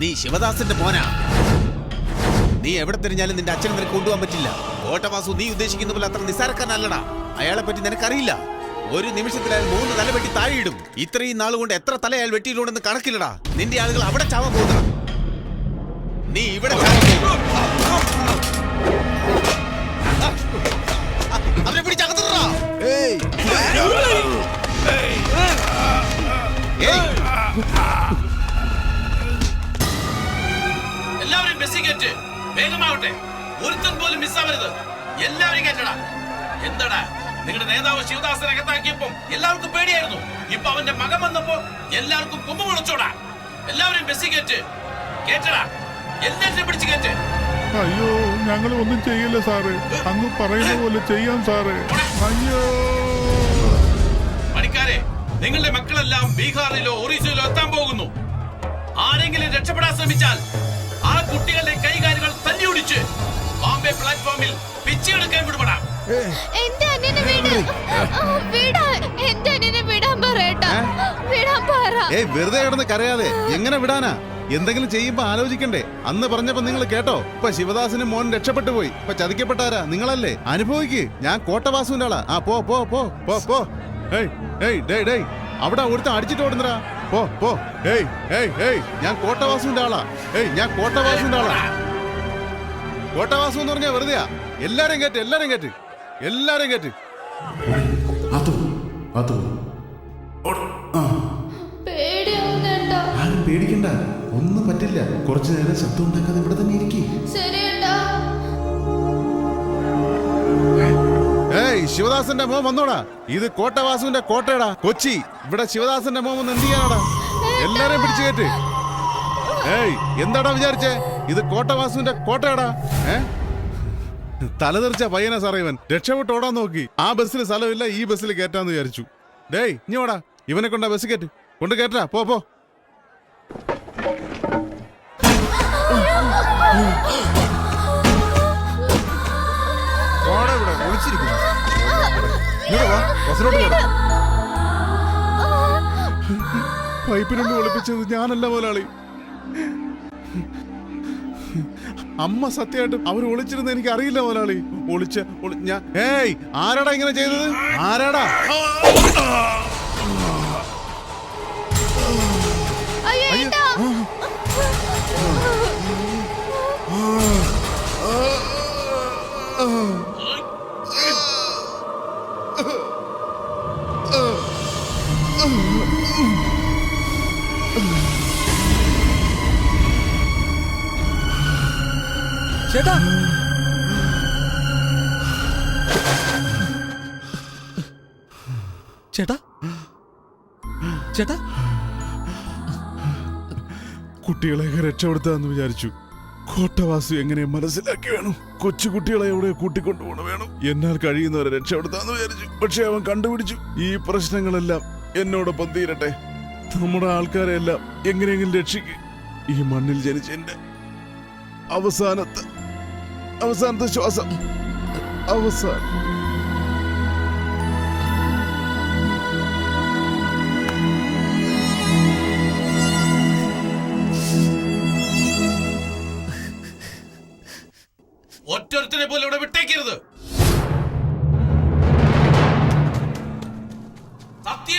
നീ ശിവദാസന്റെ മോനാ. നീ എവിടെ തിരിഞ്ഞാലും നിന്റെ അച്ഛനെ നിനക്ക് കൊണ്ടുപോകാൻ പറ്റില്ല. കോട്ടവാസു നീ ഉദ്ദേശിക്കുന്ന പോലെ അത്ര നിസ്സാരക്കാരനല്ലടാ. അയാളെ പറ്റി നിനക്കറിയില്ല. ഒരു നിമിഷത്തിൽ അയാൾ 3 തല വെട്ടി താഴെയിടും. ഇത്രയും നാൾ കൊണ്ട് എത്ര തല അയാൾ വെട്ടിയിട്ടുണ്ടെന്ന് കണക്കില്ലടാ. നിന്റെ ആളുകൾ അവിടെ ചാവാൻ പോകുന്നടാ. നീ ഇവിടെ അവരെ പിടിച്ചകത്തിടാ. എല്ലാവരും ബസ്സിൽ കയറ്റ്. വേഗമാവട്ടെ. ഒരുത്തൻ പോലും മിസ്സാവരുത്. എല്ലാവരും കയറ്റടാ. എന്താടാ നിങ്ങളുടെ നേതാവ് ശിവദാസനെ അകത്താക്കിയപ്പോ എല്ലാവർക്കും പേടിയായിരുന്നു. ഇപ്പൊ അവന്റെ മകൻ വന്നപ്പോ എല്ലാവർക്കും കൊമ്പ് മുളച്ചോടാ. എല്ലാവരും ബസ്സിൽ കയറ്റ്. കേറ്റടാ. എല്ലാവരും പിടിച്ച് കയറ്റ്. അയ്യോ ഞങ്ങൾ ഒന്നും ചെയ്യില്ല സാറേ. അങ്ങ് പറയുന്ന പോലെ ചെയ്യാം സാറേ. അയ്യോ പണിക്കാരെ, നിങ്ങളുടെ മക്കളെല്ലാം ബീഹാറിലോ ഒറീസയിലോ എത്താൻ പോകുന്നു. ആരെങ്കിലും രക്ഷപ്പെടാൻ ശ്രമിച്ചാൽ ആ കുട്ടികളുടെ കൈകാലുകൾ തല്ലിയൊടിച്ച് ബോംബെ പ്ലാറ്റ്ഫോമിൽ പിച്ചെടുക്കാൻ വിടുപെടാം. എന്റെ അനിയനെ വിടാൻ പറയട്ടാ. വിടാൻ പറ. വെറുതെ കിടന്ന് കരയാതെ എങ്ങനെ വിടാനാ? എന്തെങ്കിലും ചെയ്യുമ്പോ ആലോചിക്കണ്ടേ? അന്ന് പറഞ്ഞപ്പോ നിങ്ങൾ കേട്ടോ? ഇപ്പൊ ശിവദാസനും മോൻ രക്ഷപ്പെട്ടു പോയി. ഇപ്പൊ ചതിക്കപ്പെട്ടാരാ? നിങ്ങളല്ലേ? അനുഭവിക്ക്. ഞാൻ കോട്ടവാസുവിന്റെ ആളാ. ആ പോ പോ പോ പോ പോ. അവിടെ ഒരുത്ത അടിച്ചിട്ട് ഓടുന്നടാ. പോ പോ. ഞാൻ കോട്ടവാസുവിന്റെ ആളാ. ഞാൻ കോട്ടവാസുവിന്റെ ആളാ. കോട്ടവാസു എന്ന് പറഞ്ഞാ വെറുതെയാ. എല്ലാരും കേട്ട് എല്ലാരും കേട്ട് എല്ലാരും കേട്ട്. പേടിയാവുന്നുണ്ടോ? പേടിക്കണ്ട, ഒന്നും പറ്റില്ല. കുറച്ചു നേരം ശബ്ദം ഉണ്ടാക്കാതെ ഇവിടെ തന്നെ ഇരിക്കും. ശിവദാസന്റെ മോൻ വന്നോടാ. ഇത് കോട്ടവാസുവിന്റെ കോട്ടയടാ, കൊച്ചി. ഇവിടെ ശിവദാസന്റെ മോൻ വന്ന് എന്ത് ചെയ്യാനാടാ? എല്ലാരെയും പിടിച്ചു കയറ്റ്. എന്താടാ വിചാരിച്ചേ? ഇത് കോട്ടവാസുവിന്റെ കോട്ടയടാ. തലതെറിച്ച പയ്യനാ സാറേ ഇവൻ. രക്ഷപ്പെട്ട് ഓടാൻ നോക്കി. ആ ബസ്സിൽ സ്ഥലമില്ല, ഈ ബസ്സിൽ കയറ്റാന്ന് വിചാരിച്ചു. ഇനി ഓടാ. ഇവനെ കൊണ്ടാ ബസ് കയറ്റ്. കൊണ്ട് കയറ്റാ. പോ പോ. പൈപ്പിനൊന്ന് ഒളിപ്പിച്ചത് ഞാനല്ല മുതലാളി. അമ്മ സത്യമായിട്ടും അവർ ഒളിച്ചിരുന്ന് എനിക്ക് അറിയില്ല മുതലാളി. ആരാടാ ഇങ്ങനെ ചെയ്തത്? ആരാടാ? ചേട്ടാ, ചേട്ടാ, ചേട്ടാ, കുട്ടികളെ രക്ഷപ്പെടുത്താന്ന് വിചാരിച്ചു. കോട്ടവാസു എങ്ങനെ മനസ്സിലാക്കി വേണം. കൊച്ചുകുട്ടികളെ എവിടെ കൂട്ടിക്കൊണ്ടുപോകണം വേണം. എന്നാൽ കഴിയുന്നവരെ രക്ഷപ്പെടുത്താന്ന് വിചാരിച്ചു. പക്ഷെ അവൻ കണ്ടുപിടിച്ചു. ഈ പ്രശ്നങ്ങളെല്ലാം എന്നോടൊപ്പം തീരട്ടെ. നമ്മുടെ ആൾക്കാരെ എല്ലാം എങ്ങനെയെങ്കിലും രക്ഷിക്ക്. ഈ മണ്ണിൽ ജനിച്ച എന്റെ അവസാനത്തെ ശ്വാസം. അവസാനം. ഒറ്റൊരുത്തനെ പോലെ ഇവിടെ വിട്ടേക്കരുത്. സത്യ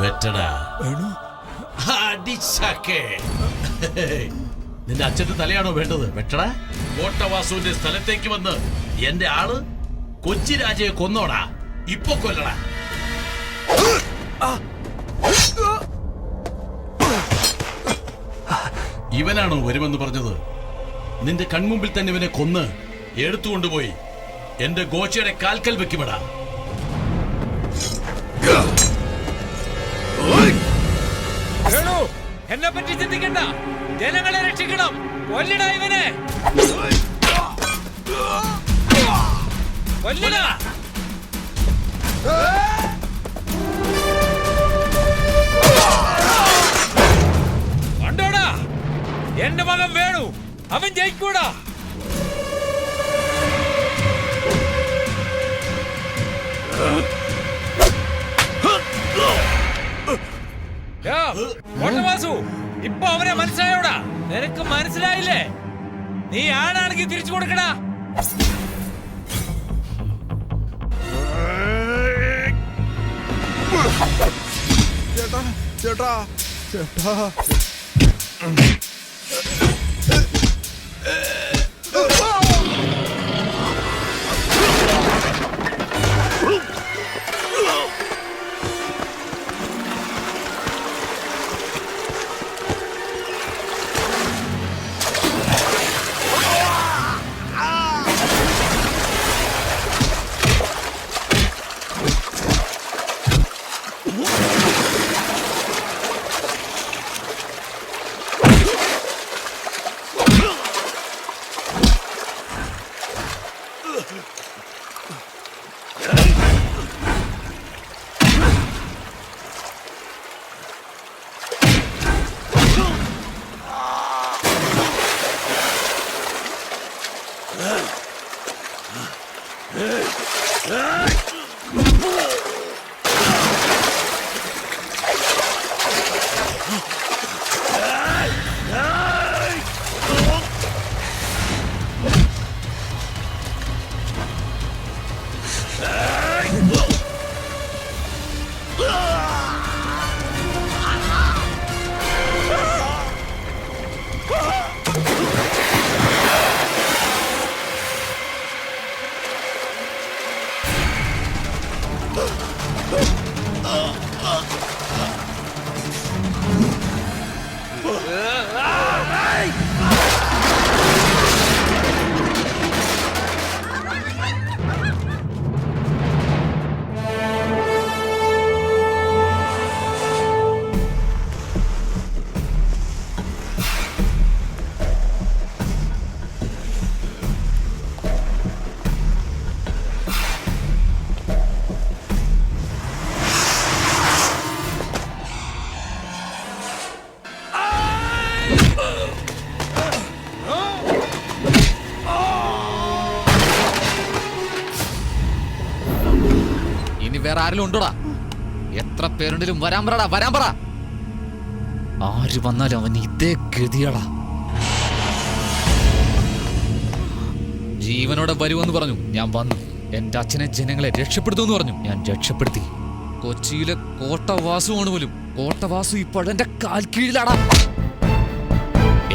വെട്ടടാ. അടിച്ചക്കെ. നിന്റെ അച്ഛന്റെ തലയാണോ വേണ്ടത്? വെട്ടടാ. കോട്ടവാസുവിന്റെ സ്ഥലത്തേക്ക് വന്ന് എന്റെ ആള് കൊച്ചി രാജയെ കൊന്നോടാ. ഇപ്പൊ കൊല്ലടാ. ഇവനാണോ വരുമെന്ന് പറഞ്ഞത്? നിന്റെ കൺമുമ്പിൽ തന്നെ ഇവനെ കൊന്ന് എടുത്തുകൊണ്ടുപോയി എന്റെ ഗോച്ചയുടെ കാൽക്കൽ വെക്കുമെടാ. എന്നെ പറ്റി ചിന്തിക്കണ്ട, ജനങ്ങളെ രക്ഷിക്കണം. കൊല്ലടാ ഇവനെ, കൊല്ലടാ. കണ്ടോടാ, എന്റെ മകൻ വേണു, അവൻ ജയിക്കൂടാ. കോട്ടവാസു, ഇപ്പൊ അവനെ മനസ്സിലായോടാ? നിനക്ക് മനസ്സിലായില്ലേ? നീ ആണാണെങ്കിൽ തിരിച്ചു കൊടുക്കടാ. ചേട്ടാ ചേട്ടാ ചേട്ടാ വേറെ ആരെങ്കിലും ഉണ്ടോടാ? എത്ര പേരുണ്ടെങ്കിലും വരാൻ പറടാ, വരാൻ പറ. ആര് വന്നാലും അവൻ ഇതേ ഗതിയാടാ. ജീവനോടെ വരുമെന്ന് പറഞ്ഞു, ഞാൻ വന്നു. എന്റെ അച്ഛനെ ജനങ്ങളെ രക്ഷപ്പെടുത്തുമെന്ന് പറഞ്ഞു, ഞാൻ രക്ഷപ്പെടുത്തി. കൊച്ചിയിലെ കോട്ടവാസുവാണ് പോലും. കോട്ടവാസു ഇപ്പോൾ എന്റെ കാൽ കീഴിലാടാ.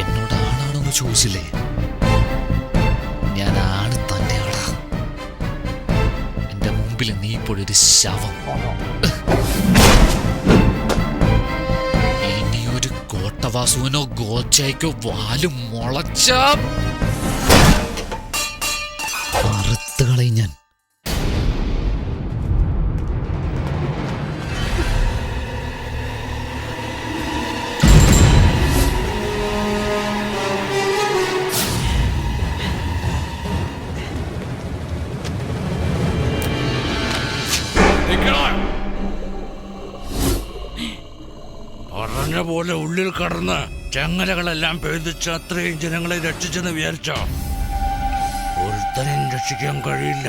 എന്നോട് ആണാണെന്ന് ചോദിച്ചില്ലേ? ഞാൻ ആണ് തന്നെയാടാ. എന്റെ മുമ്പിൽ നീ ഇപ്പോഴൊരു ശവം. ഇനിയൊരു കോട്ടവാസുവിനോ ഗോച്ചയ്ക്കോ വാലും മുളച്ച അറുത്തുകളയും ഞാൻ. പറഞ്ഞ പോലെ ഉള്ളിൽ കടന്ന് ചങ്ങലകളെല്ലാം പേദിച്ച് അത്രയും ജനങ്ങളെ രക്ഷിച്ചെന്ന് വിചാരിച്ചോ? ഒരുത്തനെയും രക്ഷിക്കാൻ കഴിയില്ല.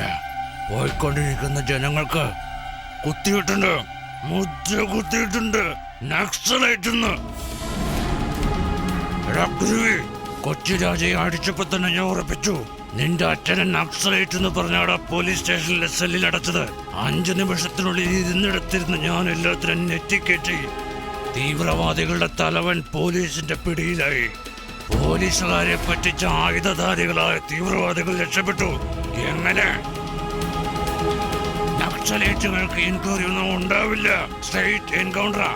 പോയിക്കൊണ്ടിരിക്കുന്ന ജനങ്ങൾക്ക് കുത്തിയിട്ടുണ്ട്, മുദ്ര കുത്തിയിട്ടുണ്ട്, നക്സലൈറ്റെന്ന്. കൊച്ചി രാജയെ അടിച്ചപ്പോ തന്നെ ഞാൻ ഉറപ്പിച്ചു, നിന്റെ അച്ഛനെ നക്സലൈറ്റ് എന്ന് പറഞ്ഞാടാ പോലീസ് സ്റ്റേഷനിലെ സെല്ലിൽ അടച്ചത്. 5 നിമിഷത്തിനുള്ളിൽ ഇരുന്നിടത്തിരുന്ന് ഞാൻ എല്ലാത്തിനും നെറ്റിക്കേറ്റി. തീവ്രവാദികളുടെ തലവൻ പോലീസിന്റെ പിടിയിലായി. പോലീസുകാരെ പറ്റിച്ച ആയുധധാരികളായ തീവ്രവാദികൾ രക്ഷപ്പെട്ടു. എങ്ങനെ? നക്സലൈറ്റുകൾക്ക് എൻക്വയറി ഒന്നും ഉണ്ടാവില്ല. സ്ട്രൈറ്റ് എൻകൗണ്ടറാ.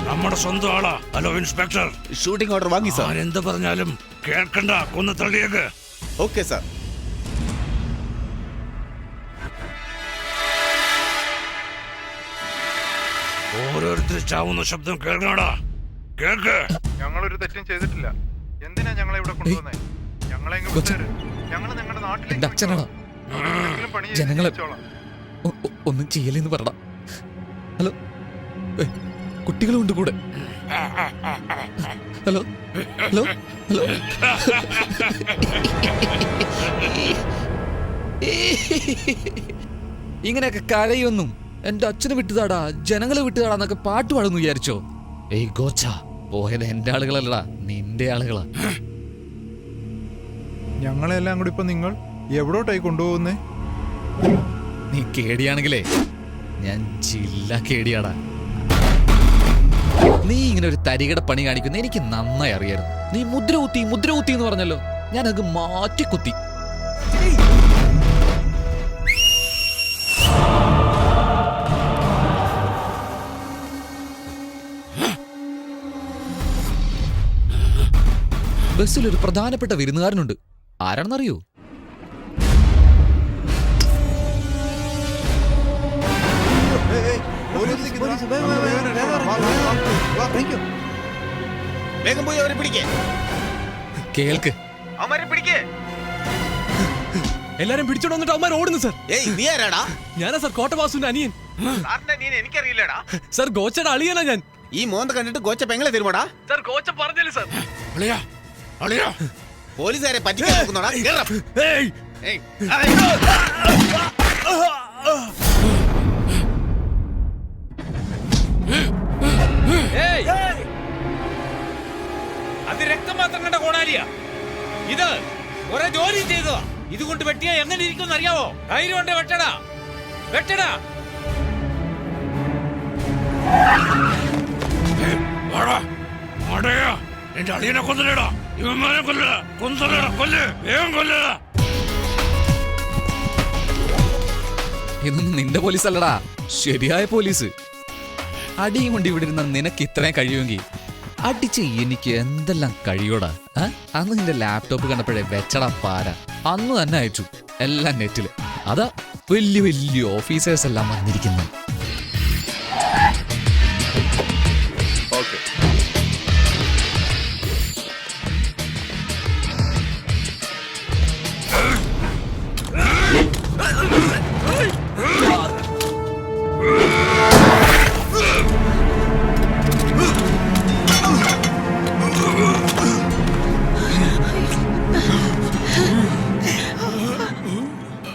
നമ്മുടെ സ്വന്തം ആളാ. Hello inspector. ഷൂട്ടിംഗ് ഓർഡർ വാങ്ങി സാർ. എന്ത് പറഞ്ഞാലും കേൾക്കണ്ട, കൊന്നു തള്ളിയേക്ക്. Okay sir. ഓരോരുത്തർ ചാവുന്ന ശബ്ദം കേൾക്കണടാ. കേൾക്ക്. ഞങ്ങളൊരു തെറ്റും ചെയ്തിട്ടില്ല. എന്തിനാ ഞങ്ങളെ ഇവിടെ കൊണ്ടുവന്നേ? ഞങ്ങളെ ഇങ്ങ് വിട്ടേര്. ഞങ്ങള് നിങ്ങളുടെ നാട്ടിലേക്ക് എന്റെ അച്ഛനാടാ. എന്തെങ്കിലും പണി ചെയ്ത് ജനങ്ങളെ ജീവിച്ചോളാം. ഒന്നും ചെയ്യലെന്ന് പറടാ. ഹലോ, കുട്ടികളും ഉണ്ട് കൂടെ. Hello hello hello. ഇങ്ങനെയൊക്കെ കരയൊന്നും എന്റെ അച്ഛനെ വിട്ടുതാടാ, ജനങ്ങളെ വിട്ടുതാടാന്നൊക്കെ പാട്ട് പാടുന്നു വിചാരിച്ചോ? ഏയ് ഗോച്ച, പോയത് എന്റെ ആളുകളല്ലടാ, നിന്റെ ആളുകളാ. ഞങ്ങളെല്ലാം കൂടി ഇപ്പൊ നിങ്ങൾ എവിടോട്ടായി കൊണ്ടുപോകുന്നേ? നീ കേടിയാണെങ്കിലേ ഞാൻ ജില്ല കേടിയാടാ. നീ ഇങ്ങനെ ഒരു തരികട പണി കാണിക്കുന്ന എനിക്ക് നന്നായി അറിയായിരുന്നു. നീ മുദ്ര കുത്തി എന്ന് പറഞ്ഞല്ലോ, ഞാനത് മാറ്റി കുത്തി. ബസ്സിൽ ഒരു പ്രധാനപ്പെട്ട വിരുന്നുകാരനുണ്ട്. ആരാണെന്നറിയോ? വേഗം പോയി അവരെ പിടിക്കേ. കേൾക്ക്. എല്ലാരും പിടിച്ചോണ്ട് വന്നിട്ട് അവന്മാർ ഓടുന്നു സാർ. ഏയ് നീ ആരാടാ? ഞാനാ സാർ കോട്ടവാസുവിന്റെ അനിയൻ. എനിക്കറിയില്ലടാ. സാർ ഗോച്ചയുടെ അളിയനാ ഞാൻ. ഈ മോന്ത കണ്ടിട്ട് ഗോച്ച പെങ്ങളെ തരുമോടാ? സാർ ഗോച്ച പറഞ്ഞില്ല സാർ. അളിയാ, അളിയാ. പോലീസുകാരെ പറ്റിക്കാൻ നോക്കുന്നോടാ? കേറാ. ഏയ് ഏയ്. അത് രക്തം മാത്രം കണ്ട കോടാലിയാ. ഇത് കുറെ ജോലി ചെയ്തതാ. ഇതുകൊണ്ട് വെട്ടിയാ എങ്ങനെ ഇരിക്കും അറിയാവോ? ധൈര്യം കൊണ്ട് വെട്ടടാ, വെട്ടടാ. എന്റെ അളിയനെ കൊല്ലടാ, ഇവന്മാരെ കൊല്ലടാ, കൊല്ല്, വേഗം കൊല്ലടാ. ഇതൊന്നും നിന്റെ പോലീസ് അല്ലടാ, ശരിയായ പോലീസ്. അടിയും കൊണ്ട് ഇവിടെ ഇരുന്ന നിനക്ക് ഇത്രയും കഴിയുമെങ്കിൽ അടിച്ച് എനിക്ക് എന്തെല്ലാം കഴിയോടാ. അന്ന് നിന്റെ ലാപ്ടോപ്പ് കണ്ടപ്പോഴേ വെച്ചടാ പാര. അന്ന് തന്നെ അയച്ചു എല്ലാം നെറ്റില്. അതാ വലിയ വലിയ ഓഫീസേഴ്സ് എല്ലാം വന്നിരിക്കുന്നു.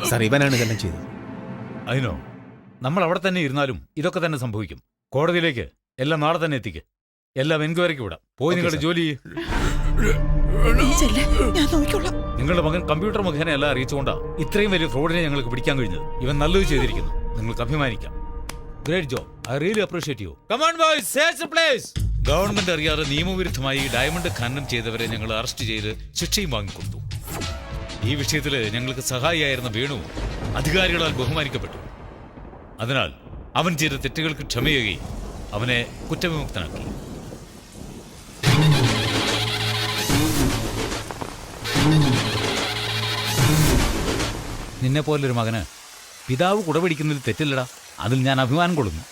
സാർ, ഇവനാണ് ഇതെല്ലാം ചെയ്തത്. അതിനോ നമ്മൾ അവിടെ തന്നെ ഇരുന്നാലും ഇതൊക്കെ തന്നെ സംഭവിക്കും. കോടതിയിലേക്ക് എല്ലാം നാളെ തന്നെ എത്തിക്ക്. എല്ലാം എൻക്വയറിക്ക് വിടാം. പോയി നിങ്ങളുടെ ജോലി നിങ്ങളുടെ മകൻ കമ്പ്യൂട്ടർ മുഖേന എല്ലാം അറിയിച്ചുകൊണ്ടാ ഇത്രയും വലിയ ഫ്രോഡിനെ ഞങ്ങൾക്ക് പിടിക്കാൻ കഴിഞ്ഞത്. ഇവൻ നല്ലത് ചെയ്തിരിക്കുന്നു, നിങ്ങൾക്ക് അഭിമാനിക്കാം. Great job, I really appreciate you. Come on boys, search the place. Government അറിയാതെ നിയമവിരുദ്ധമായി ഡയമണ്ട് ഖനനം ചെയ്തവരെ ഞങ്ങൾ അറസ്റ്റ് ചെയ്ത് ശിക്ഷയും വാങ്ങിക്കൊടുത്തു. ഈ വിഷയത്തിൽ ഞങ്ങൾക്ക് സഹായിയായിരുന്ന വേണു അധികാരികളാൽ ബഹുമാനിക്കപ്പെട്ടു. അതിനാൽ അവൻ ചെയ്ത തെറ്റുകൾക്ക് ക്ഷമയേകി അവനെ കുറ്റവിമുക്തനാക്കി. നിന്നെ പോലൊരു മകന് പിതാവ് കുടപിടിക്കുന്നതിൽ തെറ്റില്ലടാ. അതിൽ ഞാൻ അഭിമാനം കൊള്ളുന്നു.